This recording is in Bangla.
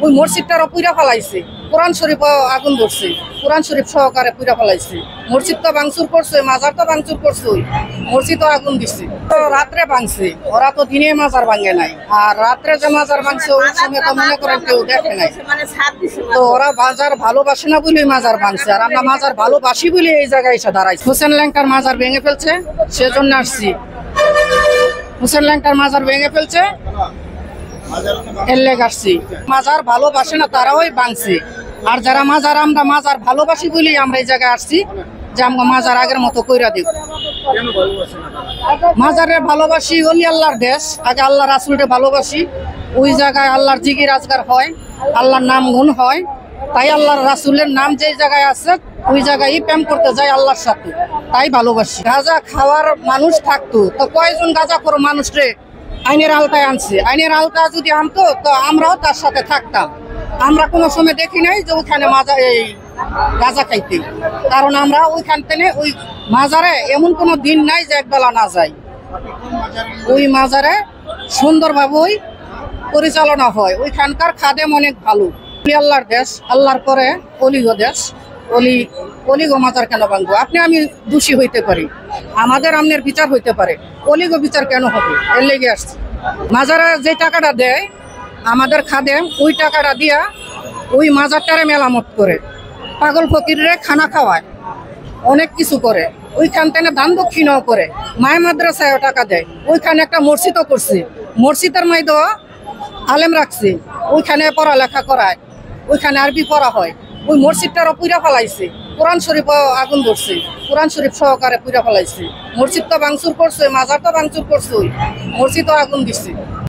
ওই মসজিদটারও পুইরা ফেলাইছে, কোরআন শরীফ আগুন ধরছে, কোরআন শরীফ সহকারে পুইরা ফেলাইছে। মসজিদ তো ভাঙচুর করছে, মাজার তো ভাঙচুর করছে, মসজিদও আগুন দিচ্ছে। তো রাত্রে ভাঙছে, ওরা তো দিনে মাজার ভাঙে নাই, আর রাত্রে যে মাজার ভাঙছে ওই সময় তো মনে করেন কেউ দেখে নাই। তো ওরা মাজার ভালোবাসে না বলে মাজার ভাঙছে, আর আমরা মাজার ভালোবাসি বলে এই জায়গায় এসে দাঁড়াইছি। হোসেন ল্যাংটার মাজার ভেঙে ফেলছে, সেজন্য আসছি। হোসেন ল্যাংটার মাজার ভেঙে ফেলছে, মাজার ভালোবাসে না তারাও ভাঙছে। আর যারা মাজার, আমরা মাজার ভালোবাসি বলি আমরা এই জায়গায় আসছি যে আমরা মাজার আগের মতো কইরা দিব। মাজারের ভালোবাসি, ওলি আল্লাহর দেশ, আগে আল্লাহ রাসূলকে ভালোবাসি। ওই জায়গায় আল্লাহর জিকির আজগার হয়, আল্লাহর নাম গুণ হয়, তাই আল্লাহর রাসূলের নাম যে জায়গায় আছে ওই জায়গায় প্রেম করতে যায় আল্লাহর সাথে, তাই ভালোবাসি। গাঁজা খাওয়ার মানুষ থাকতো তো কয়জন গাঁজা করো মানুষরে আইনের আওতায় আনছে। আইনের আওতায় যদি আনতো তো আমরাও তার সাথে থাকতাম। আমরা কোনো সময় দেখি নাই যে ওইখানে এই গাঁজা খাইতে, কারণ আমরা ওইখান থেকে ওই মাজারে এমন কোনো দিন নাই যে একবেলা না যাই। ওই মাজারে সুন্দরভাবে ওই পরিচালনা হয়, ওইখানকার খাদেম অনেক ভালো। আল্লাহর দেশ, আল্লাহর পরে অলিগ দেশ, অলিগ মাজার কেন ভাঙবো? আপনি আমি দোষী হইতে পারি, আমাদের আমনের বিচার হইতে পারে, অলিগ বিচার কেন হবে? এর লেগে আসছে। মাজারে যে টাকাটা দেয় আমাদের খাদেম, ওই টাকাটা দিয়া ওই মাজারটারে মেরামত করে, পাগল ফকিররে খানা খাওয়ায়, অনেক কিছু করে। ওইখান থেকে দান দক্ষিণও করে, মায় মাদ্রাসায় টাকা দেয়। ওইখানে একটা মসজিদও করছে, মসজিদের মাইদও আলেম রাখছে, ওইখানে পড়ালেখা করায়, ওইখানে আরবি পড়া হয়। ওই মসজিদটারও পুইরা ফেলাইছে, কোরআন শরীফ আগুন ধরছে, কোরআন শরীফ সহকারে পুইরা ফেলাইছে। মসজিদ তো ভাঙচুর করছে, মাজার তো ভাঙচুর করছে, মসজিদও আগুন দিচ্ছে।